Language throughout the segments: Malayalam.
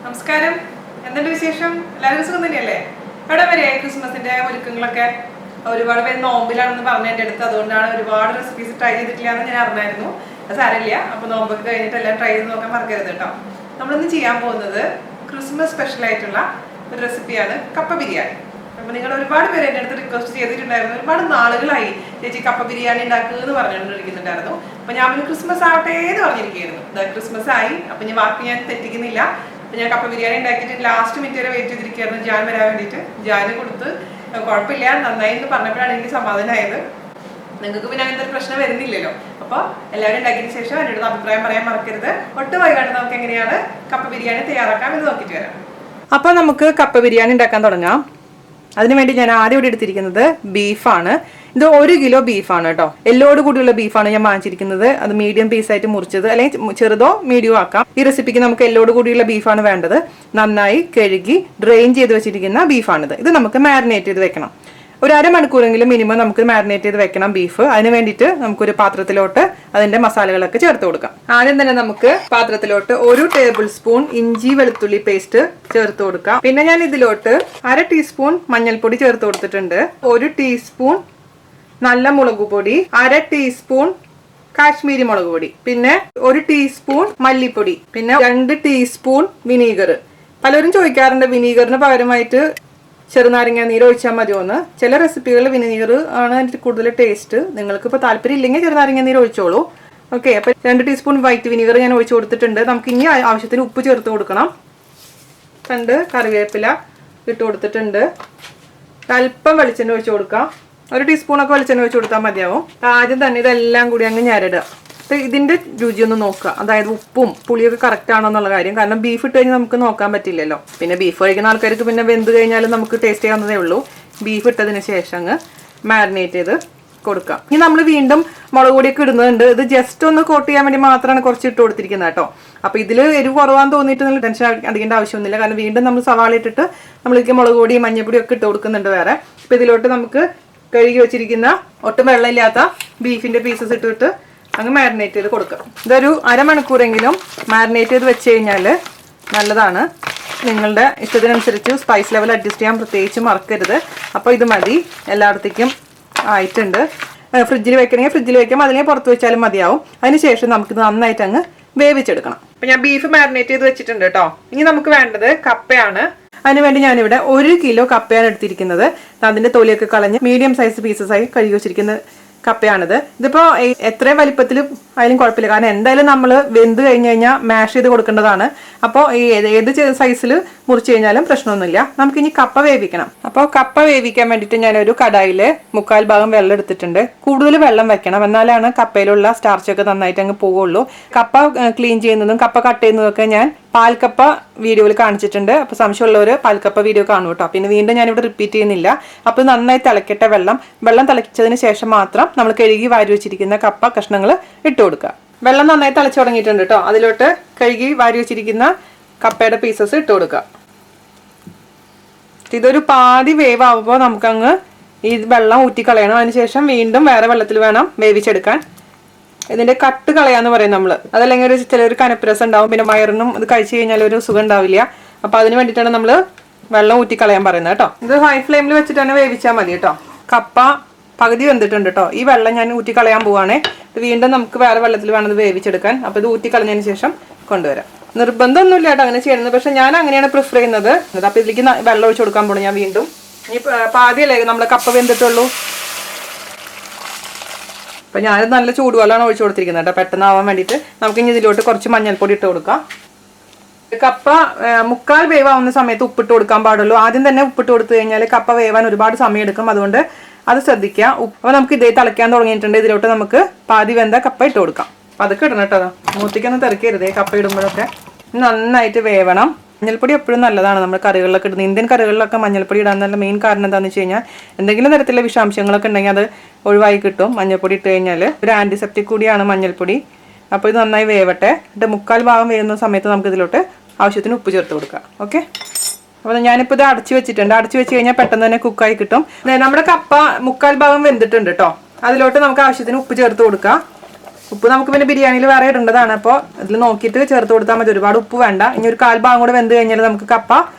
നമസ്കാരം, എന്തുണ്ട് വിശേഷം? എല്ലാവരും സുഖം തന്നെയല്ലേ? എവിടെ വരെയായി ക്രിസ്മസിന്റെ ഒരുക്കങ്ങളൊക്കെ? ഒരുപാട് പേര് നോമ്പിലാണെന്ന് പറഞ്ഞ എൻ്റെ അടുത്ത്, അതുകൊണ്ടാണ് ഒരുപാട് റെസിപ്പീസ് ട്രൈ ചെയ്തിട്ടില്ല എന്ന് ഞാൻ അറിഞ്ഞായിരുന്നു. അത് സാരമില്ല, അപ്പോൾ നോമ്പൊക്കെ കഴിഞ്ഞിട്ട് എല്ലാം ട്രൈ ചെയ്ത് നോക്കാൻ മറക്കരുത് കേട്ടോ. നമ്മളിന്ന് ചെയ്യാൻ പോകുന്നത് ക്രിസ്മസ് സ്പെഷ്യൽ ആയിട്ടുള്ള ഒരു റെസിപ്പിയാണ് കപ്പ ബിരിയാണി. അപ്പോൾ നിങ്ങൾ ഒരുപാട് പേര് എൻ്റെ അടുത്ത് റിക്വസ്റ്റ് ചെയ്തിട്ടുണ്ടായിരുന്നു. ഒരുപാട് നാളുകളായി ചേച്ചി കപ്പ ബിരിയാണി ഉണ്ടാക്കുക എന്ന് പറഞ്ഞുകൊണ്ടിരിക്കുന്നുണ്ടായിരുന്നു. അപ്പോൾ ഞാൻ ഒരു ക്രിസ്മസ് ആവട്ടെ എന്ന് പറഞ്ഞിരിക്കുകയായിരുന്നു. ക്രിസ്മസ് ആയി, അപ്പോൾ ഞാൻ വാക്ക് ഞാൻ തെറ്റിക്കുന്നില്ല. അപ്പോൾ ഞാൻ കപ്പ ബിരിയാണി ഉണ്ടാക്കിയിട്ട് ലാസ്റ്റ് മിനിറ്റ് വരെ വെയിറ്റ് ചെയ്തിരിക്കുകയായിരുന്നു ജാൻ വരാൻ വേണ്ടിയിട്ട്. ജാന് കൊടുത്ത് കുഴപ്പമില്ല, നന്നായി എന്ന് പറഞ്ഞപ്പോഴാണ് എനിക്ക് സമാധാനമായത്. നിങ്ങൾക്ക് പിന്നെ അങ്ങനത്തെ ഒരു പ്രശ്നം വരുന്നില്ലല്ലോ. അപ്പോൾ എല്ലാവരും ഉണ്ടാക്കിയതിന് ശേഷം എൻ്റെ അടുത്ത് അഭിപ്രായം പറയാൻ മറക്കരുത്. ഒട്ടും വൈകാണ്ട് നമുക്ക് എങ്ങനെയാണ് കപ്പ ബിരിയാണി തയ്യാറാക്കാം എന്ന് നോക്കിയിട്ട് വരാം. അപ്പോൾ നമുക്ക് കപ്പ ബിരിയാണി ഉണ്ടാക്കാൻ തുടങ്ങാം. അതിനുവേണ്ടി ഞാൻ ആദ്യം ഇവിടെ എടുത്തിരിക്കുന്നത് ബീഫാണ്. ഇത് 1 കിലോ ബീഫാണ് കേട്ടോ. എല്ലോട് കൂടിയുള്ള ബീഫാണ് ഞാൻ വാങ്ങിച്ചിരിക്കുന്നത്. അത് മീഡിയം പീസായിട്ട് മുറിച്ചത്, അല്ലെങ്കിൽ ചെറുതോ മീഡിയോ ആക്കാം. ഈ റെസിപ്പിക്ക് നമുക്ക് എല്ലോട് കൂടിയുള്ള ബീഫാണ് വേണ്ടത്. നന്നായി കഴുകി ഡ്രെയിൻ ചെയ്ത് വെച്ചിരിക്കുന്ന ബീഫാണിത്. ഇത് നമുക്ക് മാരിനേറ്റ് ചെയ്ത് വെക്കണം. ഒരു അരമണിക്കൂറെങ്കിലും മിനിമം നമുക്ക് മാരിനേറ്റ് ചെയ്ത് വെക്കണം ബീഫ്. അതിന് വേണ്ടിയിട്ട് നമുക്കൊരു പാത്രത്തിലോട്ട് അതിന്റെ മസാലകളൊക്കെ ചേർത്ത് കൊടുക്കാം. ആദ്യം തന്നെ നമുക്ക് പാത്രത്തിലോട്ട് 1 ടേബിൾ സ്പൂൺ ഇഞ്ചി വെളുത്തുള്ളി പേസ്റ്റ് ചേർത്ത് കൊടുക്കാം. പിന്നെ ഞാൻ ഇതിലോട്ട് 1/2 ടീസ്പൂൺ മഞ്ഞൾപ്പൊടി ചേർത്ത് കൊടുത്തിട്ടുണ്ട്. 1 ടീസ്പൂൺ നല്ല മുളക് പൊടി, 1/2 ടീസ്പൂൺ കാശ്മീരി മുളക് പൊടി, പിന്നെ 1 ടീസ്പൂൺ മല്ലിപ്പൊടി, പിന്നെ 2 ടീസ്പൂൺ വിനീഗർ. പലരും ചോദിക്കാറുണ്ട് വിനീഗറിന് പകരമായിട്ട് ചെറുനാരങ്ങ നീര് ഒഴിച്ചാൽ മതിയോന്ന്. ചില റെസിപ്പികളിൽ വിനീഗർ ആണ് അതിൻ്റെ കൂടുതൽ ടേസ്റ്റ്. നിങ്ങൾക്ക് ഇപ്പോൾ താല്പര്യം ഇല്ലെങ്കിൽ ചെറുനാരങ്ങ നീര് ഒഴിച്ചോളൂ. ഓക്കെ, അപ്പോൾ 2 ടീസ്പൂൺ വൈറ്റ് വിനീഗർ ഞാൻ ഒഴിച്ചു കൊടുത്തിട്ടുണ്ട്. നമുക്ക് ഇനി ആവശ്യത്തിന് ഉപ്പ് ചേർത്ത് കൊടുക്കണം. 2 കറിവേപ്പില ഇട്ട് കൊടുത്തിട്ടുണ്ട്. അല്പം വെളിച്ചെണ്ണ ഒഴിച്ചു കൊടുക്കാം. 1 ടീസ്പൂണൊക്കെ വെളിച്ചെണ്ണ ഒഴിച്ചു കൊടുത്താൽ മതിയാവും. ആദ്യം തന്നെ ഇതെല്ലാം കൂടി അങ്ങ് ഞരടുക. അപ്പോൾ ഇതിൻ്റെ രുചി ഒന്ന് നോക്കുക, അതായത് ഉപ്പും പുളിയൊക്കെ കറക്റ്റ് ആണോ എന്നുള്ള കാര്യം. കാരണം ബീഫ് ഇട്ട് കഴിഞ്ഞാൽ നമുക്ക് നോക്കാൻ പറ്റില്ലല്ലോ. പിന്നെ ബീഫ് കഴിക്കുന്ന ആൾക്കാർക്ക് പിന്നെ വെന്ത് കഴിഞ്ഞാലും നമുക്ക് ടേസ്റ്റ് ചെയ്യാവുന്നതേ ഉള്ളൂ. ബീഫ് ഇട്ടതിന് ശേഷം അങ്ങ് മാരിനേറ്റ് ചെയ്ത് കൊടുക്കാം. ഇനി നമ്മൾ വീണ്ടും മുളക് പൊടിയൊക്കെ ഇടുന്നുണ്ട്. ഇത് ജസ്റ്റ് ഒന്ന് കോട്ട് ചെയ്യാൻ വേണ്ടി മാത്രമാണ് കുറച്ച് ഇട്ട് കൊടുത്തിരിക്കുന്നത് കേട്ടോ. അപ്പോൾ ഇതിൽ എരിവ് കുറവാന്ന് തോന്നിയിട്ട് നിങ്ങൾ ടെൻഷൻ അടിക്കേണ്ട ആവശ്യമൊന്നുമില്ല. കാരണം വീണ്ടും നമ്മൾ സവാള ഇട്ടിട്ട് നമ്മൾക്ക് മുളക് പൊടി മഞ്ഞൾപ്പൊടി ഒക്കെ ഇട്ട് കൊടുക്കുന്നുണ്ട് വേറെ. അപ്പോൾ ഇതിലോട്ട് നമുക്ക് കഴുകി വെച്ചിരിക്കുന്ന ഒട്ടും വെള്ളമില്ലാത്ത ബീഫിൻ്റെ പീസസ് ഇട്ടിട്ട് അങ്ങ് മാരിനേറ്റ് ചെയ്ത് കൊടുക്കാം. ഇതൊരു അരമണിക്കൂറെങ്കിലും മാരിനേറ്റ് ചെയ്ത് വെച്ച് കഴിഞ്ഞാൽ നല്ലതാണ്. നിങ്ങളുടെ ഇഷ്ടത്തിനനുസരിച്ച് സ്പൈസ് ലെവൽ അഡ്ജസ്റ്റ് ചെയ്യാൻ പ്രത്യേകിച്ച് മറക്കരുത്. അപ്പോൾ ഇത് മതി, എല്ലായിടത്തേക്കും ആയിട്ടുണ്ട്. ഫ്രിഡ്ജിൽ വെക്കണമെങ്കിൽ ഫ്രിഡ്ജിൽ വെക്കാം, അല്ലെങ്കിൽ പുറത്ത് വെച്ചാലും മതിയാവും. അതിനുശേഷം നമുക്കിത് നന്നായിട്ട് അങ്ങ് വേവിച്ചെടുക്കണം. അപ്പം ഞാൻ ബീഫ് മാരിനേറ്റ് ചെയ്ത് വെച്ചിട്ടുണ്ട് കേട്ടോ. ഇനി നമുക്ക് വേണ്ടത് കപ്പയാണ്. അതിനുവേണ്ടി ഞാനിവിടെ 1 കിലോ കപ്പയാണ് എടുത്തിരിക്കുന്നത്. അതിൻ്റെ തൊലിയൊക്കെ കളഞ്ഞ് മീഡിയം സൈസ് പീസസായി കഴുകി വെച്ചിരിക്കുന്ന കപ്പയാണിത്. ഇതിപ്പോൾ എത്ര വലിപ്പത്തിൽ ആയാലും കുഴപ്പമില്ല, കാരണം എന്തായാലും നമ്മൾ വെന്ത് കഴിഞ്ഞ് കഴിഞ്ഞാൽ മാഷ് ചെയ്ത് കൊടുക്കേണ്ടതാണ്. അപ്പോൾ ഏത് സൈസിൽ മുറിച്ച് കഴിഞ്ഞാലും പ്രശ്നമൊന്നുമില്ല. നമുക്കിനി കപ്പ വേവിക്കണം. അപ്പോൾ കപ്പ വേവിക്കാൻ വേണ്ടിയിട്ട് ഞാനൊരു കടായിൽ 1/4 ഭാഗം വെള്ളം എടുത്തിട്ടുണ്ട്. കൂടുതൽ വെള്ളം വെക്കണം, എന്നാലാണ് കപ്പയിലുള്ള സ്റ്റാർച്ചൊക്കെ നന്നായിട്ട് അങ്ങ് പോവുള്ളൂ. കപ്പ ക്ലീൻ ചെയ്യുന്നതും കപ്പ കട്ട് ചെയ്യുന്നതൊക്കെ ഞാൻ പാൽക്കപ്പ വീഡിയോയിൽ കാണിച്ചിട്ടുണ്ട്. അപ്പോൾ സംശയമുള്ളവർ പാൽക്കപ്പ വീഡിയോ കാണും കേട്ടോ. പിന്നെ വീണ്ടും ഞാനിവിടെ റിപ്പീറ്റ് ചെയ്യുന്നില്ല. അപ്പോൾ നന്നായി തിളക്കട്ടെ വെള്ളം തിളച്ചതിന് ശേഷം മാത്രം നമ്മൾ കഴുകി വാരി വെച്ചിരിക്കുന്ന കപ്പ കഷ്ണങ്ങൾ ഇട്ട് കൊടുക്കുക. വെള്ളം നന്നായി തിളച്ചു തുടങ്ങിയിട്ടുണ്ട് കേട്ടോ. അതിലോട്ട് കഴുകി വാരി വെച്ചിരിക്കുന്ന കപ്പയുടെ പീസസ് ഇട്ട് കൊടുക്കുക. ഇതൊരു പാതി വേവാകുമ്പോൾ നമുക്കങ്ങ് ഈ വെള്ളം ഊറ്റിക്കളയണം. അതിനുശേഷം വീണ്ടും വേറെ വെള്ളത്തിൽ വേണം വേവിച്ചെടുക്കാൻ. ഇതിന്റെ കട്ട് കളയാന്ന് പറയും നമ്മൾ. അതല്ലെങ്കിൽ ചിലൊരു കനപ്പിരസം ഉണ്ടാവും, പിന്നെ വയറിനും ഇത് കഴിച്ചു കഴിഞ്ഞാൽ ഒരു സുഖം ഉണ്ടാവില്ല. അപ്പൊ അതിന് വേണ്ടിയിട്ടാണ് നമ്മൾ വെള്ളം ഊറ്റിക്കളയാൻ പറയുന്നത് കേട്ടോ. ഇത് ഹൈ ഫ്ലെയിമിൽ വെച്ചിട്ട് തന്നെ വേവിച്ചാൽ മതി കേട്ടോ. കപ്പ പകുതി വെന്തിട്ടുണ്ട് കേട്ടോ. ഈ വെള്ളം ഞാൻ ഊറ്റിക്കളയാൻ പോവാണേ. വീണ്ടും നമുക്ക് വേറെ വെള്ളത്തിൽ വേണം ഇത് വേവിച്ചെടുക്കാൻ. അപ്പോൾ ഇത് ഊറ്റിക്കളഞ്ഞതിന് ശേഷം കൊണ്ടുവരാം. നിർബന്ധമൊന്നുമില്ല കേട്ടോ അങ്ങനെ ചെയ്യുന്നത്, പക്ഷെ ഞാൻ അങ്ങനെയാണ് പ്രിഫർ ചെയ്യുന്നത്. അപ്പോൾ ഇതിലേക്ക് വെള്ളം ഒഴിച്ചു കൊടുക്കാൻ പോകണം ഞാൻ വീണ്ടും. ഈ പാതിയല്ലേ നമ്മൾ കപ്പ വെന്തിട്ടുള്ളൂ. അപ്പോൾ ഞാൻ നല്ല ചൂടുവെള്ളമാണ് ഒഴിച്ചു കൊടുത്തിരിക്കുന്നത് കേട്ടോ, പെട്ടെന്നാവാൻ വേണ്ടിയിട്ട്. നമുക്ക് ഇനി ഇതിലോട്ട് കുറച്ച് മഞ്ഞൾപ്പൊടി ഇട്ട് കൊടുക്കാം. കപ്പ 1/4 വേവാവുന്ന സമയത്ത് ഉപ്പിട്ട് കൊടുക്കാൻ പാടുള്ളൂ. ആദ്യം തന്നെ ഉപ്പിട്ട് കൊടുത്തു കഴിഞ്ഞാൽ കപ്പ വേവാൻ ഒരുപാട് സമയം എടുക്കും. അതുകൊണ്ട് അത് ശ്രദ്ധിക്കുക. അപ്പോൾ നമുക്ക് ഇതേ തിളയ്ക്കാൻ തുടങ്ങിയിട്ടുണ്ട്. ഇതിലോട്ട് നമുക്ക് പാതി വെന്ത കപ്പ ഇട്ട് കൊടുക്കാം. അപ്പോൾ അതൊക്കെ ഇടണം കേട്ടോ. മൂത്തിക്കൊന്നും തിരക്കരുതേ കപ്പ ഇടുമ്പോഴൊക്കെ. നന്നായിട്ട് വേവണം. മഞ്ഞൾപ്പൊടി എപ്പോഴും നല്ലതാണ് നമ്മൾ കറികളിലൊക്കെ ഇടുന്നത്. ഇന്ത്യൻ കറികളിലൊക്കെ മഞ്ഞൾപ്പൊടി ഇടാൻ നല്ല മെയിൻ കാരണം എന്താണെന്ന് വെച്ച് കഴിഞ്ഞാൽ എന്തെങ്കിലും തരത്തിലുള്ള വിഷാംശങ്ങളൊക്കെ ഉണ്ടെങ്കിൽ അത് ഒഴിവായി കിട്ടും മഞ്ഞൾപ്പൊടി ഇട്ട് കഴിഞ്ഞാൽ. ഒരു ആൻറ്റിസെപ്റ്റിക് കൂടിയാണ് മഞ്ഞൾപ്പൊടി. അപ്പോൾ ഇത് നന്നായി വേവട്ടെ. എന്നിട്ട് 1/4 ഭാഗം വേവുന്ന സമയത്ത് നമുക്ക് ഇതിലോട്ട് ആവശ്യത്തിന് ഉപ്പ് ചേർത്ത് കൊടുക്കാം. ഓക്കെ, അപ്പോൾ ഞാനിപ്പോൾ ഇത് അടച്ചു വെച്ചിട്ടുണ്ട്. അടച്ചു വെച്ച് കഴിഞ്ഞാൽ പെട്ടെന്ന് തന്നെ കുക്കായി കിട്ടും. നമ്മുടെ കപ്പ 1/4 ഭാഗം വെന്തിട്ടുണ്ട് കേട്ടോ. അതിലോട്ട് നമുക്ക് ആവശ്യത്തിന് ഉപ്പ് ചേർത്ത് കൊടുക്കാം. ഉപ്പ് നമുക്ക് പിന്നെ ബിരിയാണിയിൽ വേറെ ഇടേണ്ടതാണ്. അപ്പോൾ ഇതിൽ നോക്കിയിട്ട് ചേർത്ത് കൊടുത്താൽ മതി. ഒരുപാട് ഉപ്പ് വേണ്ട. ഇനി ഒരു 1/4 ഭാഗം കൂടെ വെന്ത് കഴിഞ്ഞാൽ നമുക്ക് കപ്പ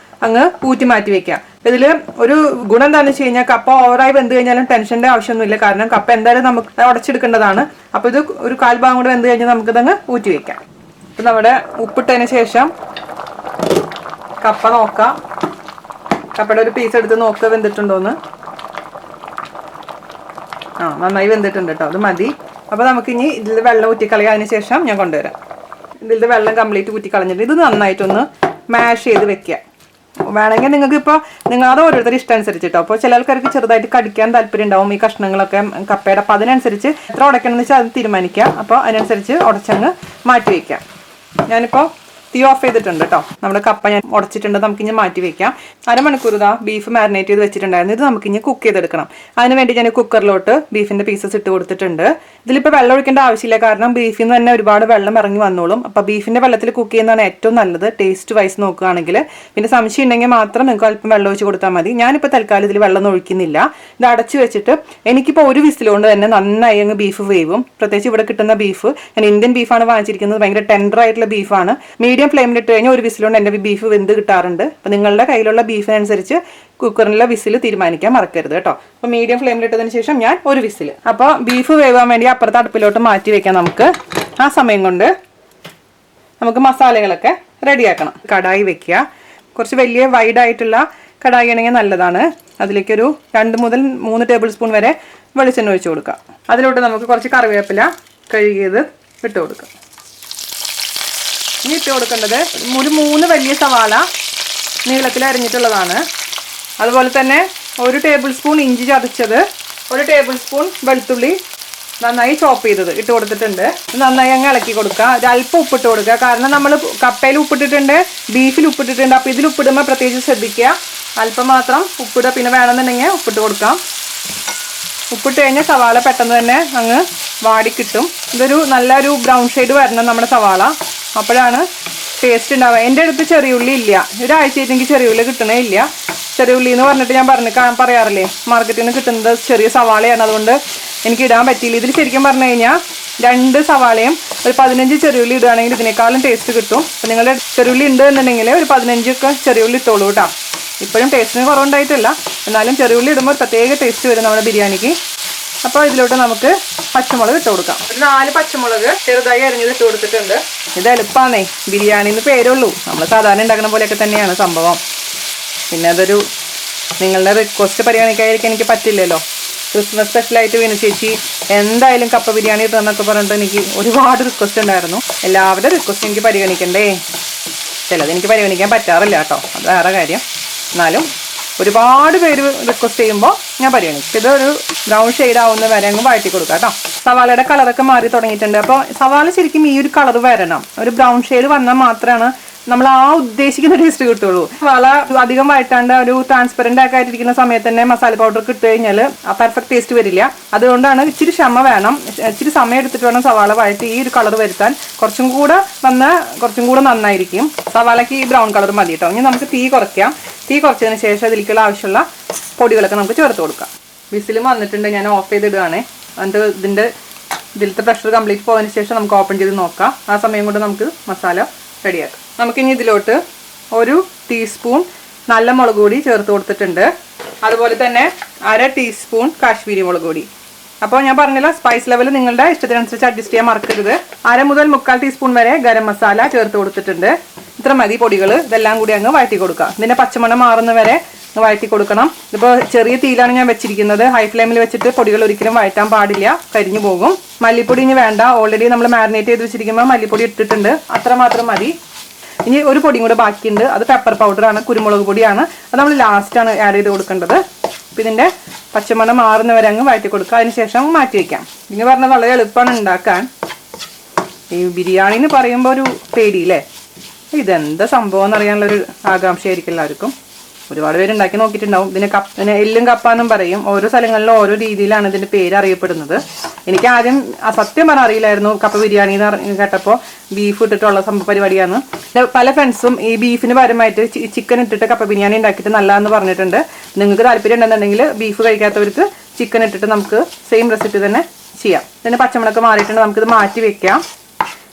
അങ്ങ് ഊറ്റി മാറ്റി വെക്കാം. ഇതിൽ ഒരു ഗുണം എന്താണെന്ന് വെച്ച് കഴിഞ്ഞാൽ കപ്പ ഓവറായി വെന്ത് കഴിഞ്ഞാലും ടെൻഷൻ്റെ ആവശ്യമൊന്നുമില്ല. കാരണം കപ്പ എന്തായാലും നമുക്ക് ഉടച്ചെടുക്കേണ്ടതാണ്. അപ്പോൾ ഇത് ഒരു 1/4 ഭാഗം കൂടെ വെന്ത് കഴിഞ്ഞാൽ നമുക്കിതങ്ങ് ഊറ്റി വെക്കാം. ഇപ്പം നമ്മുടെ ഉപ്പിട്ടതിന് ശേഷം കപ്പ നോക്കാം. കപ്പയുടെ ഒരു പീസ് എടുത്ത് നോക്കുക വെന്തിട്ടുണ്ടോയെന്ന്. നന്നായി വെന്തിട്ടുണ്ട് കേട്ടോ. അത് മതി. അപ്പോൾ നമുക്കിനി ഇതിൽ വെള്ളം ഊറ്റിക്കളയാം. അതിന് ശേഷം ഞാൻ കൊണ്ടുവരാം. ഇതിൽ വെള്ളം കംപ്ലീറ്റ് ഊറ്റിക്കളഞ്ഞിട്ട് ഇത് നന്നായിട്ടൊന്ന് മാഷ് ചെയ്ത് വെക്കുക. വേണമെങ്കിൽ നിങ്ങൾക്ക് ഇപ്പോൾ നിങ്ങളത് ഓരോരുത്തർ ഇഷ്ടം അനുസരിച്ചിട്ടോ. അപ്പോൾ ചില ആൾക്കാർക്ക് ചെറുതായിട്ട് കടിക്കാൻ താല്പര്യം ഉണ്ടാവും ഈ കഷ്ണങ്ങളൊക്കെ കപ്പയുടെ. അപ്പോൾ അതിനനുസരിച്ച് എത്ര ഉടയ്ക്കണമെന്ന് വെച്ചാൽ അത് തീരുമാനിക്കാം. അപ്പോൾ അതിനനുസരിച്ച് ഉടച്ചങ്ങ് മാറ്റി വയ്ക്കാം. ഞാനിപ്പോൾ തീ ഓഫ് ചെയ്തിട്ടുണ്ട് കേട്ടോ. നമ്മുടെ കപ്പ ഞാൻ ഉടച്ചിട്ടുണ്ട്. നമുക്കിനി മാറ്റി വെക്കാം. അരമണിക്കൂർ ബീഫ് മാരിനേറ്റ് ചെയ്ത് വെച്ചിട്ടുണ്ടായിരുന്നു. ഇത് നമുക്കിനി കുക്ക് ചെയ്തെടുക്കണം. അതിന് വേണ്ടി ഞാൻ കുക്കറിലോട്ട് ബീഫിൻ്റെ പീസസ് ഇട്ട് കൊടുത്തിട്ടുണ്ട്. ഇതിലിപ്പോൾ വെള്ളം ഒഴിക്കേണ്ട ആവശ്യമില്ല. കാരണം ബീഫിൽ നിന്ന് തന്നെ ഒരുപാട് വെള്ളം ഇറങ്ങി വന്നോളും. അപ്പോൾ ബീഫിൻ്റെ വെള്ളത്തിൽ കുക്ക് ചെയ്യുന്നതാണ് ഏറ്റവും നല്ലത് ടേസ്റ്റ് വൈസ് നോക്കുകയാണെങ്കിൽ. പിന്നെ സംശയം ഉണ്ടെങ്കിൽ മാത്രം നിങ്ങൾക്ക് അല്പം വെള്ളം ഒഴിച്ച് കൊടുത്താൽ മതി. ഞാനിപ്പോൾ തൽക്കാലം ഇതിൽ വെള്ളം ഒഴിക്കുന്നില്ല. ഇത് അടച്ചു വെച്ചിട്ട് എനിക്കിപ്പോൾ ഒരു വിസിലുകൊണ്ട് തന്നെ നന്നായി അങ്ങ് ബീഫ് വേവും. പ്രത്യേകിച്ച് ഇവിടെ കിട്ടുന്ന ബീഫ് ഞാൻ ഇന്ത്യൻ ബീഫാണ് വാങ്ങിച്ചിരിക്കുന്നത്. ഭയങ്കര ടെൻഡർ ആയിട്ടുള്ള ബീഫാണ്. മീഡിയം ഫ്ലെയിമിലിട്ട് കഴിഞ്ഞാൽ ഒരു വിസിലുകൊണ്ട് എൻ്റെ ബീഫ് വെന്ത് കിട്ടാറുണ്ട്. അപ്പോൾ നിങ്ങളുടെ കയ്യിലുള്ള ബീഫിനനുസരിച്ച് കുക്കറിലുള്ള വിസിൽ തീരുമാനിക്കാൻ മറക്കരുത് കേട്ടോ. അപ്പോൾ മീഡിയം ഫ്ലെയിമിലിട്ടതിന് ശേഷം ഞാൻ ഒരു വിസിൽ. അപ്പോൾ ബീഫ് വേവാൻ വേണ്ടി അപ്പുറത്തെ അടുപ്പിലോട്ട് മാറ്റി വെക്കാം നമുക്ക്. ആ സമയം കൊണ്ട് നമുക്ക് മസാലകളൊക്കെ റെഡിയാക്കണം. കടായി വെക്കുക. കുറച്ച് വലിയ വൈഡായിട്ടുള്ള കടായി ആണെങ്കിൽ നല്ലതാണ്. അതിലേക്കൊരു 2 മുതൽ 3 ടേബിൾ സ്പൂൺ വരെ വെളിച്ചെണ്ണ ഒഴിച്ച് കൊടുക്കുക. അതിലോട്ട് നമുക്ക് കുറച്ച് കറിവേപ്പില കഴുകിയത് ഇട്ട് കൊടുക്കുക. ഇനി ഇട്ട് കൊടുക്കേണ്ടത് ഒരു 3 വലിയ സവാള നീളത്തിൽ അരിഞ്ഞിട്ടുള്ളതാണ്. അതുപോലെ തന്നെ 1 ടേബിൾ സ്പൂൺ ഇഞ്ചി ചതച്ചത്, 1 ടേബിൾ സ്പൂൺ വെളുത്തുള്ളി നന്നായി ചോപ്പ് ചെയ്തത് ഇട്ട് കൊടുത്തിട്ടുണ്ട്. നന്നായി അങ്ങ് ഇളക്കി കൊടുക്കുക. ഒരല്പം ഉപ്പിട്ട് കൊടുക്കുക. കാരണം നമ്മൾ കപ്പയിൽ ഉപ്പിട്ടിട്ടുണ്ട്, ബീഫിൽ ഉപ്പിട്ടിട്ടുണ്ട്. അപ്പോൾ ഇതിൽ ഉപ്പിടുമ്പോൾ പ്രത്യേകിച്ച് ശ്രദ്ധിക്കുക. അല്പം മാത്രം ഉപ്പിടുക. പിന്നെ വേണമെന്നുണ്ടെങ്കിൽ ഉപ്പിട്ട് കൊടുക്കാം. ഉപ്പിട്ട് കഴിഞ്ഞാൽ സവാള പെട്ടെന്ന് തന്നെ അങ്ങ് വാടി കിട്ടും. ഇതൊരു നല്ലൊരു ബ്രൗൺ ഷെയ്ഡ് വരണം നമ്മുടെ സവാള. അപ്പോഴാണ് ടേസ്റ്റ് ഉണ്ടാവുക. എൻ്റെ അടുത്ത് ചെറിയുള്ളി ഇല്ല. ഒരാഴ്ചയായിട്ട് എനിക്ക് ചെറിയുള്ളി കിട്ടണേ ഇല്ല. ചെറിയുള്ളി എന്ന് പറഞ്ഞിട്ട് ഞാൻ പറയാറില്ലേ, മാർക്കറ്റിൽ നിന്ന് കിട്ടുന്നത് ചെറിയ സവാളയാണ്. അതുകൊണ്ട് എനിക്ക് ഇടാൻ പറ്റിയില്ല. ഇതിൽ ശരിക്കും പറഞ്ഞു കഴിഞ്ഞാൽ 2 സവാളയും ഒരു 15 ചെറിയുള്ളി ഇടുകയാണെങ്കിൽ ഇതിനേക്കാളും ടേസ്റ്റ് കിട്ടും. അപ്പോൾ നിങ്ങളുടെ ചെറിയുള്ളി ഉണ്ട് എന്നുണ്ടെങ്കിൽ ഒരു 15 ഒക്കെ ചെറിയുള്ളി ഇട്ടോളൂ കേട്ടോ. ഇപ്പോഴും ടേസ്റ്റിന് കുറവുണ്ടായിട്ടില്ല. എന്നാലും ചെറിയുള്ളി ഇടുമ്പോൾ ഒരു പ്രത്യേക ടേസ്റ്റ് വരും നമ്മുടെ ബിരിയാണിക്ക്. അപ്പോൾ ഇതിലോട്ട് നമുക്ക് പച്ചമുളക് ഇട്ട് കൊടുക്കാം. ഒരു 4 പച്ചമുളക് ചെറുതായി അരിഞ്ഞത് ഇട്ട് കൊടുത്തിട്ടുണ്ട്. ഇത് എളുപ്പമാണേ. ബിരിയാണിന്ന് പേരുള്ളൂ. നമ്മൾ സാധാരണ ഉണ്ടാക്കുന്ന പോലെയൊക്കെ തന്നെയാണ് സംഭവം. പിന്നെ അതൊരു നിങ്ങളുടെ റിക്വസ്റ്റ് പരിഗണിക്കാതിരിക്കാൻ എനിക്ക് പറ്റില്ലല്ലോ. ക്രിസ്മസ് സ്പെഷ്യലായിട്ട് വിനു ചേച്ചി എന്തായാലും കപ്പ ബിരിയാണി ഇട്ടെന്നൊക്കെ പറഞ്ഞിട്ട് എനിക്ക് ഒരുപാട് റിക്വസ്റ്റ് ഉണ്ടായിരുന്നു. എല്ലാവരുടെ റിക്വസ്റ്റ് എനിക്ക് പരിഗണിക്കണ്ടേ. ചിലതെനിക്ക് പരിഗണിക്കാൻ പറ്റാറില്ല കേട്ടോ. അത് വേറെ കാര്യം. എന്നാലും ഒരുപാട് പേര് റിക്വസ്റ്റ് ചെയ്യുമ്പോൾ ഞാൻ പരിഗണിക്കും. ഇതൊരു ബ്രൗൺ ഷെയ്ഡ് ആവുന്ന വരെ അങ്ങ് വഴറ്റി കൊടുക്കാം കേട്ടോ. സവാളയുടെ കളറൊക്കെ മാറി തുടങ്ങിയിട്ടുണ്ട്. അപ്പോൾ സവാള ശരിക്കും ഈ ഒരു കളർ വരണം. ഒരു ബ്രൗൺ ഷെയ്ഡ് വന്നാൽ മാത്രമാണ് നമ്മൾ ആ ഉദ്ദേശിക്കുന്ന ടേസ്റ്റ് കിട്ടുള്ളൂ. സവാള അധികം വഴറ്റാണ്ട് ഒരു ട്രാൻസ്പെറൻ്റ് ഒക്കെ ആയിട്ടിരിക്കുന്ന സമയത്ത് തന്നെ മസാല പൗഡർ ഇട്ട് കഴിഞ്ഞാൽ ആ പെർഫെക്റ്റ് ടേസ്റ്റ് വരില്ല. അതുകൊണ്ടാണ് ഇച്ചിരി ക്ഷമ വേണം. ഇച്ചിരി സമയം എടുത്തിട്ട് വേണം സവാള വഴറ്റി ഈ ഒരു കളർ വരുത്താൻ. കുറച്ചും കൂടെ നന്നായിരിക്കും. സവാളയ്ക്ക് ഈ ബ്രൗൺ കളർ മതി കേട്ടോ. ഇനി നമുക്ക് തീ കുറയ്ക്കാം. തീ കുറച്ചതിന് ശേഷം അതിലേക്കുള്ള ആവശ്യമുള്ള പൊടികളൊക്കെ നമുക്ക് ചേർത്ത് കൊടുക്കാം. വിസിലും വന്നിട്ടുണ്ട്. ഞാൻ ഓഫ് ചെയ്തിടുകയാണ്. എന്നിട്ട് ഇതിലത്തെ പ്രഷർ കംപ്ലീറ്റ് പോയതിന് ശേഷം നമുക്ക് ഓപ്പൺ ചെയ്ത് നോക്കാം. ആ സമയം കൊണ്ട് നമുക്ക് മസാല റെഡിയാക്കാം. നമുക്കിനി ഇതിലോട്ട് 1 ടീസ്പൂൺ നല്ല മുളക് പൊടി ചേർത്ത് കൊടുത്തിട്ടുണ്ട്. അതുപോലെ തന്നെ 1/2 ടീസ്പൂൺ കാശ്മീരി മുളക് പൊടി. അപ്പോൾ ഞാൻ പറഞ്ഞില്ല, സ്പൈസ് ലെവൽ നിങ്ങളുടെ ഇഷ്ടത്തിനനുസരിച്ച് അഡ്ജസ്റ്റ് ചെയ്യാൻ മറക്കരുത്. 1/2 മുതൽ 3/4 ടീസ്പൂൺ വരെ ഗരം മസാല ചേർത്ത് കൊടുത്തിട്ടുണ്ട്. ഇത്ര മതി പൊടികൾ. ഇതെല്ലാം കൂടി അങ്ങ് വഴറ്റി കൊടുക്കുക. ഇതിൻ്റെ പച്ചമണം മാറുന്ന വരെ വഴറ്റി കൊടുക്കണം. ഇപ്പോൾ ചെറിയ തീയിലാണ് ഞാൻ വെച്ചിരിക്കുന്നത്. ഹൈ ഫ്ലെയിമിൽ വെച്ചിട്ട് പൊടികൾ ഒരിക്കലും വഴറ്റാൻ പാടില്ല, കരിഞ്ഞു പോകും. മല്ലിപ്പൊടി ഇനി വേണ്ട. ഓൾറെഡി നമ്മൾ മാരിനേറ്റ് ചെയ്ത് വെച്ചിരിക്കുമ്പോൾ മല്ലിപ്പൊടി ഇട്ടിട്ടുണ്ട്. അത്രമാത്രം മതി. ഇനി ഒരു പൊടിയും കൂടെ ബാക്കിയുണ്ട്. അത് പെപ്പർ പൗഡറാണ്, കുരുമുളക് പൊടിയാണ്. അത് നമ്മൾ ലാസ്റ്റാണ് ആഡ് ചെയ്ത് കൊടുക്കേണ്ടത്. അപ്പം ഇതിൻ്റെ പച്ചമണം മാറുന്നവരെ അങ്ങ് വഴറ്റി കൊടുക്കുക. അതിന് ശേഷം മാറ്റി വയ്ക്കാം. ഇനി പറഞ്ഞാൽ വളരെ എളുപ്പമാണ് ഉണ്ടാക്കാൻ. ഈ ബിരിയാണി എന്ന് പറയുമ്പോൾ ഒരു പേടിയില്ലേ, ഇതെന്താ സംഭവം എന്നറിയാനുള്ളൊരു ആകാംക്ഷയായിരിക്കും എല്ലാവർക്കും. ഒരുപാട് പേര് ഉണ്ടാക്കി നോക്കിയിട്ടുണ്ടാവും. ഇതിനെ എല്ലും കപ്പ എന്നും പറയും. ഓരോ സ്ഥലങ്ങളിലും ഓരോ രീതിയിലാണ് ഇതിൻ്റെ പേര് അറിയപ്പെടുന്നത്. എനിക്ക് ആദ്യം സത്യം പറഞ്ഞാൽ അറിയില്ലായിരുന്നു കപ്പ ബിരിയാണി എന്ന് കേട്ടപ്പോൾ ബീഫ് ഇട്ടിട്ടുള്ള പരിപാടിയാണ്. പല ഫ്രണ്ട്സും ഈ ബീഫിന് പകരമായിട്ട് ചിക്കൻ ഇട്ടിട്ട് കപ്പ ബിരിയാണി ഉണ്ടാക്കിയിട്ട് നല്ലതെന്ന് പറഞ്ഞിട്ടുണ്ട്. നിങ്ങൾക്ക് താല്പര്യം ഉണ്ടെന്നുണ്ടെങ്കിൽ ബീഫ് കഴിക്കാത്തവർക്ക് ചിക്കൻ ഇട്ടിട്ട് നമുക്ക് സെയിം റെസിപ്പി തന്നെ ചെയ്യാം. ഇതിന് പച്ചമുളക് മാറിയിട്ടുണ്ട്, നമുക്കിത് മാറ്റി വെക്കാം.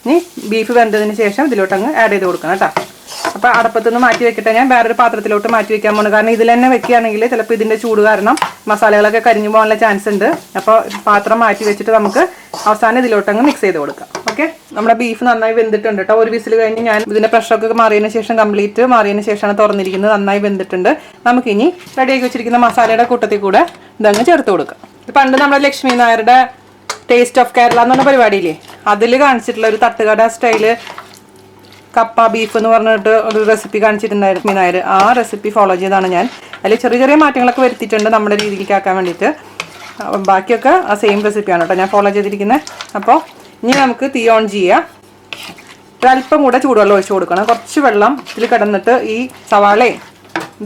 ഇനി ബീഫ് വെന്തതിന് ശേഷം ഇതിലോട്ട് അങ്ങ് ആഡ് ചെയ്ത് കൊടുക്കണം കേട്ടോ. അപ്പോൾ അടപ്പത്തുനിന്ന് മാറ്റി വെക്കട്ടെ, ഞാൻ വേറൊരു പാത്രത്തിലോട്ട് മാറ്റി വെക്കാൻ പോകുന്നു. കാരണം ഇതിൽ തന്നെ വെക്കുകയാണെങ്കിൽ ചിലപ്പോൾ ഇതിൻ്റെ ചൂട് കാരണം മസാലകളൊക്കെ കരിഞ്ഞു പോകാനുള്ള ചാൻസ് ഉണ്ട്. അപ്പോൾ പാത്രം മാറ്റി വെച്ചിട്ട് നമുക്ക് അവസാനം ഇതിലോട്ട് അങ്ങ് മിക്സ് ചെയ്ത് കൊടുക്കാം. ഓക്കെ, നമ്മുടെ ബീഫ് നന്നായി വെന്തിട്ടുണ്ട് കേട്ടോ. ഒരു വിസിൽ കഴിഞ്ഞ് ഞാൻ ഇതിൻ്റെ പ്രഷറൊക്കെ മാറിയതിന് ശേഷം കംപ്ലീറ്റ് മാറിയതിന് ശേഷമാണ് തുറന്നിരിക്കുന്നത്. നന്നായി വെന്തിട്ടുണ്ട്. നമുക്കിനി റെഡിയാക്കി വെച്ചിരിക്കുന്ന മസാലയുടെ കൂട്ടത്തിൽ കൂടെ ഇതങ്ങ് ചേർത്ത് കൊടുക്കാം. പണ്ട് നമ്മുടെ ലക്ഷ്മി നായരുടെ ടേസ്റ്റ് ഓഫ് കേരള എന്ന് പറഞ്ഞ പരിപാടിയില്ലേ, അതിൽ കാണിച്ചിട്ടുള്ള ഒരു തട്ടുകട സ്റ്റൈല് കപ്പ ബീഫ് എന്ന് പറഞ്ഞിട്ട് ഒരു റെസിപ്പി കാണിച്ചിട്ടുണ്ടായിരുന്നു നായർ. ആ റെസിപ്പി ഫോളോ ചെയ്താണ് ഞാൻ. അതിൽ ചെറിയ ചെറിയ മാറ്റങ്ങളൊക്കെ വരുത്തിയിട്ടുണ്ട് നമ്മുടെ രീതിയിലേക്ക് ആക്കാൻ വേണ്ടിയിട്ട്. ബാക്കിയൊക്കെ ആ സെയിം റെസിപ്പിയാണ് കേട്ടോ ഞാൻ ഫോളോ ചെയ്തിരിക്കുന്നത്. അപ്പോൾ ഇനി നമുക്ക് തീ ഓൺ ചെയ്യാം. ഒരല്പം കൂടെ ചൂടുവെള്ളം ഒഴിച്ചു കൊടുക്കണം. കുറച്ച് വെള്ളം ഇതിൽ കിടന്നിട്ട് ഈ സവാളയും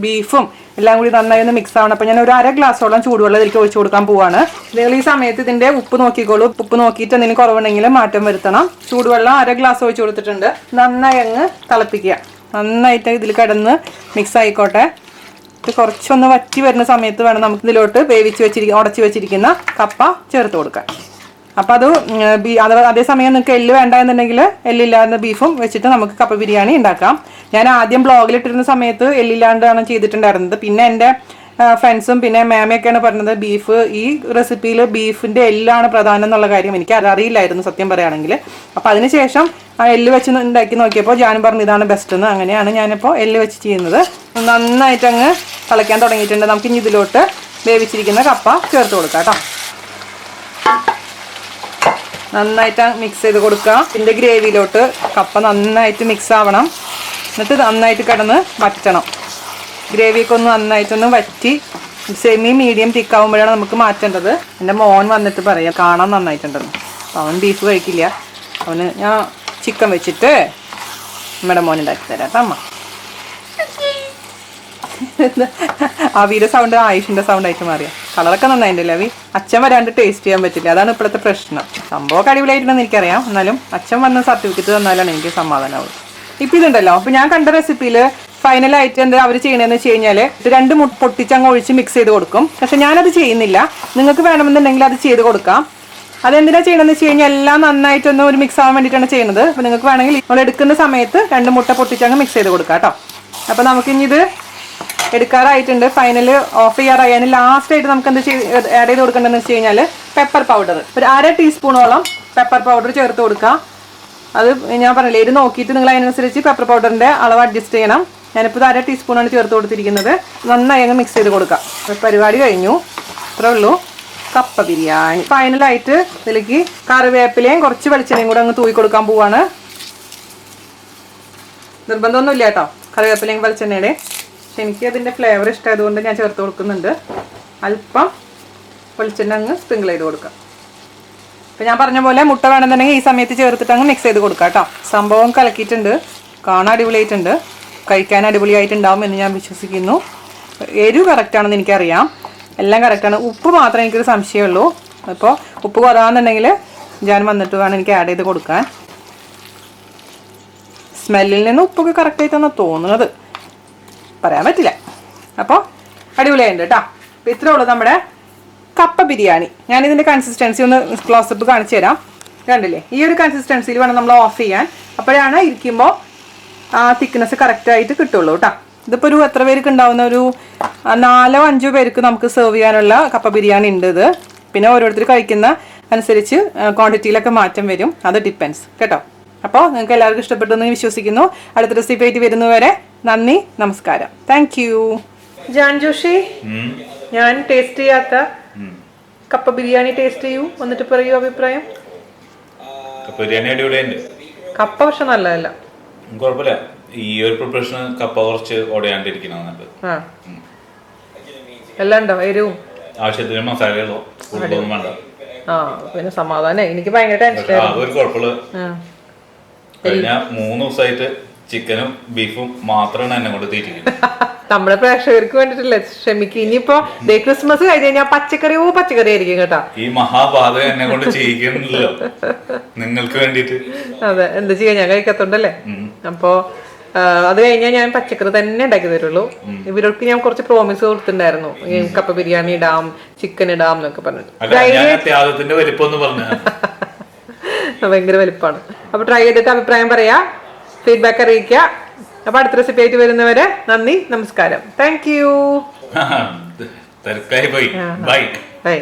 ബീഫും എല്ലാം കൂടി നന്നായി ഒന്ന് മിക്സ് ആവണം. അപ്പോൾ ഞാൻ ഒരു 1/2 ഗ്ലാസോളം ചൂടുവെള്ളം ഇതിലേക്ക് ഒഴിച്ചു കൊടുക്കാൻ പോവാണ്. നിങ്ങൾ ഈ സമയത്ത് ഇതിൻ്റെ ഉപ്പ് നോക്കിക്കോളൂ. ഉപ്പ് നോക്കിയിട്ട് എന്തെങ്കിലും കുറവുണ്ടെങ്കിൽ മാറ്റം വരുത്തണം. ചൂടുവെള്ളം 1/2 ഗ്ലാസ് ഒഴിച്ചു കൊടുത്തിട്ടുണ്ട്. നന്നായി അങ്ങ് തിളപ്പിക്കുക. നന്നായിട്ട് ഇതിൽ കിടന്ന് മിക്സ് ആയിക്കോട്ടെ. ഇത് കുറച്ചൊന്ന് വറ്റി വരുന്ന സമയത്ത് വേണം നമുക്ക് ഇതിലോട്ട് ഉടച്ച് വെച്ചിരിക്കുന്ന കപ്പ ചേർത്ത് കൊടുക്കാൻ. അപ്പോൾ അത് അതേസമയം നിങ്ങൾക്ക് എല്ല് വേണ്ട എന്നുണ്ടെങ്കിൽ എല്ലില്ലാത്ത ബീഫും വെച്ചിട്ട് നമുക്ക് കപ്പ ബിരിയാണി ഉണ്ടാക്കാം. ഞാൻ ആദ്യം ബ്ലോഗിലിട്ടിരുന്ന സമയത്ത് എല്ലില്ലാണ്ടാണ് ചെയ്തിട്ടുണ്ടായിരുന്നത്. പിന്നെ എൻ്റെ ഫ്രണ്ട്സും പിന്നെ മാമയൊക്കെയാണ് പറഞ്ഞത് ബീഫ് ഈ റെസിപ്പിയിൽ ബീഫിൻ്റെ എല്ലാണ് പ്രധാനം എന്നുള്ള കാര്യം എനിക്ക് അറിയില്ലായിരുന്നു സത്യം പറയുകയാണെങ്കിൽ. അപ്പോൾ അതിനുശേഷം ആ എല്ല് വെച്ച് ഉണ്ടാക്കി നോക്കിയപ്പോൾ ഞാനും പറഞ്ഞു ഇതാണ് ബെസ്റ്റ് എന്ന്. അങ്ങനെയാണ് ഞാനിപ്പോൾ എല്ല് വെച്ച് ചെയ്യുന്നത്. നന്നായിട്ട് അങ്ങ് തിളയ്ക്കാൻ തുടങ്ങിയിട്ടുണ്ട്. നമുക്ക് ഇനി ഇതിലോട്ട് വേവിച്ചിരിക്കുന്ന കപ്പ ചേർത്ത് കൊടുക്കാം കേട്ടോ. നന്നായിട്ട് മിക്സ് ചെയ്ത് കൊടുക്കുക. ഇതിൻ്റെ ഗ്രേവിയിലോട്ട് കപ്പ നന്നായിട്ട് മിക്സ് ആവണം. എന്നിട്ട് നന്നായിട്ട് കിടന്ന് വറ്റണം. ഗ്രേവിയൊക്കെ ഒന്ന് നന്നായിട്ടൊന്ന് വറ്റി സെമി മീഡിയം തിക്കാവുമ്പോഴാണ് നമുക്ക് മാറ്റേണ്ടത്. എൻ്റെ മോൻ വന്നിട്ട് പറയാം കാണാൻ നന്നായിട്ടുണ്ടെന്ന്. അപ്പോൾ അവൻ ബീഫ് കഴിക്കില്ല. അവന് ഞാൻ ചിക്കൻ വെച്ചിട്ട് നമ്മുടെ മോൻ ഉണ്ടാക്കി തരാം കേട്ടോ അമ്മ. അവിയുടെ സൗണ്ട് ആയുഷിൻ്റെ സൗണ്ടായിട്ട് മാറിയ. കളറൊക്കെ നന്നായിട്ടുണ്ടല്ലേ അവി. അച്ഛൻ വരാണ്ട് ടേസ്റ്റ് ചെയ്യാൻ പറ്റില്ല, അതാണ് ഇപ്പോഴത്തെ പ്രശ്നം. സംഭവം അടിപൊളിയായിട്ടുണ്ടെന്ന് എനിക്കറിയാം, എന്നാലും അച്ഛൻ വന്ന് സർട്ടിഫിക്കറ്റ് തന്നാലാണ് എനിക്ക് സമാധാനമാവുള്ളൂ. ഇപ്പം ഇതുണ്ടല്ലോ, അപ്പം ഞാൻ കണ്ട റെസിപ്പിയിൽ ഫൈനലായിട്ട് എന്താ അവർ ചെയ്യണമെന്ന് വെച്ച് കഴിഞ്ഞാൽ 2 മുട്ട പൊട്ടിച്ചങ്ങ് ഒഴിച്ച് മിക്സ് ചെയ്ത് കൊടുക്കും. പക്ഷെ ഞാനത് ചെയ്യുന്നില്ല. നിങ്ങൾക്ക് വേണമെന്നുണ്ടെങ്കിൽ അത് ചെയ്ത് കൊടുക്കാം. അതെന്തിനാണ് ചെയ്യണമെന്ന് വെച്ച് കഴിഞ്ഞാൽ എല്ലാം നന്നായിട്ടൊന്ന് ഒരു മിക്സ് ആവാൻ വേണ്ടിയിട്ടാണ് ചെയ്യുന്നത്. അപ്പോൾ നിങ്ങൾക്ക് വേണമെങ്കിൽ നമ്മൾ എടുക്കുന്ന സമയത്ത് 2 മുട്ട പൊട്ടിച്ചങ്ങ് മിക്സ് ചെയ്ത് കൊടുക്കാം കേട്ടോ. അപ്പോൾ നമുക്കിനി ഇത് എടുക്കാറായിട്ടുണ്ട്. Final of ചെയ്യാറായി. അതിന് ലാസ്റ്റായിട്ട് നമുക്ക് എന്ത് ആഡ് ചെയ്ത് കൊടുക്കേണ്ടതെന്ന് വെച്ച് കഴിഞ്ഞാൽ പെപ്പർ പൗഡർ ഒരു 1/2 ടീസ്പൂണോളം പെപ്പർ പൗഡർ ചേർത്ത് കൊടുക്കുക. അത് ഞാൻ പറഞ്ഞില്ലേ, ഇത് നോക്കിയിട്ട് നിങ്ങൾ അതിനനുസരിച്ച് പെപ്പർ പൗഡറിൻ്റെ അളവ് അഡ്ജസ്റ്റ് ചെയ്യണം. ഞാനിപ്പോൾ 1/2 ടീസ്പൂണാണ് ചേർത്ത് കൊടുത്തിരിക്കുന്നത്. നന്നായി അങ്ങ് മിക്സ് ചെയ്ത് കൊടുക്കാം. പരിപാടി കഴിഞ്ഞു. അത്രേ ഉള്ളൂ കപ്പ ബിരിയാണി. ഫൈനലായിട്ട് ഇതിലേക്ക് കറിവേപ്പിലയും കുറച്ച് വെളിച്ചെണ്ണയും കൂടെ അങ്ങ് തൂക്കി കൊടുക്കാൻ പോവാണ്. നിർബന്ധമൊന്നുമില്ല കേട്ടോ കറിവേപ്പിലയും വെളിച്ചെണ്ണയുടെ. പക്ഷെ എനിക്ക് അതിൻ്റെ ഫ്ലേവർ ഇഷ്ടമായതുകൊണ്ട് ഞാൻ ചേർത്ത് കൊടുക്കുന്നുണ്ട്. അല്പം വെളിച്ചെണ്ണ അങ്ങ് സ്പ്രിങ്കിൾ ചെയ്ത് കൊടുക്കാം. ഇപ്പം ഞാൻ പറഞ്ഞ പോലെ മുട്ട വേണമെന്നുണ്ടെങ്കിൽ ഈ സമയത്ത് ചേർത്തിട്ട് അങ്ങ് മിക്സ് ചെയ്ത് കൊടുക്കാം കേട്ടോ. സംഭവം കലക്കിയിട്ടുണ്ട്. കാണാൻ അടിപൊളിയായിട്ടുണ്ട്. കഴിക്കാൻ അടിപൊളിയായിട്ടുണ്ടാവും എന്ന് ഞാൻ വിശ്വസിക്കുന്നു. എരിവ് കറക്റ്റാണെന്ന് എനിക്കറിയാം. എല്ലാം കറക്റ്റാണ്. ഉപ്പ് മാത്രമേ എനിക്കൊരു സംശയമുള്ളൂ. അപ്പോൾ ഉപ്പ് കുറവാണെന്നുണ്ടെങ്കിൽ ഞാൻ വന്നിട്ട് വേണം എനിക്ക് ആഡ് ചെയ്ത് കൊടുക്കാൻ. സ്മെല്ലിൽ നിന്ന് ഉപ്പൊക്കെ കറക്റ്റായിട്ടാണ് തോന്നുന്നത്, പറയാൻ പറ്റില്ല. അപ്പോൾ അടിപൊളിയായിട്ടുണ്ട് കേട്ടോ. അപ്പോൾ ഇത്രേ ഉള്ളൂ നമ്മുടെ കപ്പ ബിരിയാണി. ഞാനിതിൻ്റെ കൺസിസ്റ്റൻസി ഒന്ന് ക്ലോസപ്പ് കാണിച്ചു തരാം. കണ്ടില്ലേ, ഈ ഒരു കൺസിസ്റ്റൻസിയിൽ വേണം നമ്മൾ ഓഫ് ചെയ്യാൻ. അപ്പോഴാണ് ഇരിക്കുമ്പോൾ ആ തിക്നെസ് കറക്റ്റായിട്ട് കിട്ടുള്ളൂ കേട്ടോ. ഇതിപ്പോൾ ഒരു എത്ര പേർക്ക് ഉണ്ടാവുന്ന ഒരു 4-5 പേർക്ക് നമുക്ക് സെർവ് ചെയ്യാനുള്ള കപ്പ ബിരിയാണി ഉണ്ട് ഇത്. പിന്നെ ഓരോരുത്തർ കഴിക്കുന്ന അനുസരിച്ച് ക്വാണ്ടിറ്റിയിലൊക്കെ മാറ്റം വരും. അത് ഡിപ്പെൻസ് കേട്ടോ. അപ്പോൾ നിങ്ങൾക്ക് എല്ലാവർക്കും ഇഷ്ടപ്പെട്ടെന്ന് വിശ്വസിക്കുന്നു. അടുത്ത റെസിപ്പി ആയിട്ട് വരുന്നവരെ നന്ദി, നമസ്കാരം. Thank U. ജാൻ ജോഷി, ഞാൻ ടേസ്റ്റ് ചെയ്യാത്ത കപ്പ ബിരിയാണി ടേസ്റ്റ് ചെയ്യൂ, എന്നിട്ട് പറയൂ അഭിപ്രായം. കപ്പ പക്ഷെ നല്ലതല്ല. കുഴപ്പമില്ല. ഈ ഒരു പ്രിപ്പറേഷൻ കപ്പ കുറച്ച് ഉടയാണ്ടിരിക്കണം. എല്ലാം ഉണ്ടോ എരിവും? ആവശ്യത്തിന് മസാലകളോ കൂടുതലൊന്നും വേണ്ട. ആ പിന്നെ സമാധാനം. എനിക്ക് ഭയങ്കര ടെൻഷൻ. അതൊരു കുഴപ്പമില്ല. കഴിഞ്ഞ 3 ദിവസമായിട്ട് ചിക്കനും ബീഫും മാത്രമാണ് എന്നെ കൊണ്ട് തീറ്റിക്കുന്നത്. നമ്മുടെ പ്രേക്ഷകർക്ക് വേണ്ടിട്ടല്ലേ, ക്ഷമിക്കും. ഇനിയിപ്പോ ക്രിസ്മസ് കഴിഞ്ഞ് കഴിഞ്ഞാൽ പച്ചക്കറി ആയിരിക്കും കേട്ടോ. ഈ മഹാബാധ എന്നെ കൊണ്ട് ചെയ്യിക്കുന്നില്ലല്ലോ നിങ്ങൾക്ക് വേണ്ടിട്ട്. അതെ, എന്ത് ചെയ്യാൻ, ഞാൻ കഴിക്കാത്തോണ്ടല്ലേ. അപ്പോ അത് കഴിഞ്ഞാൽ ഞാൻ പച്ചക്കറി തന്നെ ഉണ്ടാക്കി തരുള്ളൂ. ഇവർക്ക് ഞാൻ കുറച്ച് പ്രോമിസ് കൊടുത്തിട്ടുണ്ടായിരുന്നു, കപ്പ ബിരിയാണി ഇടാം, ചിക്കൻ ഇടാം എന്നൊക്കെ പറഞ്ഞിട്ട്. ഭയങ്കര വലിപ്പമാണ്. അപ്പൊ ട്രൈ ചെയ്തിട്ട് അഭിപ്രായം പറയാ, ഫീഡ്ബാക്ക് അറിയിക്കുക. അപ്പൊ അടുത്ത റെസിപ്പി ആയിട്ട് വരുന്നവരെ നന്ദി, നമസ്കാരം. Thank you. തിരക്കായി പോയി. ബൈ. ബൈ.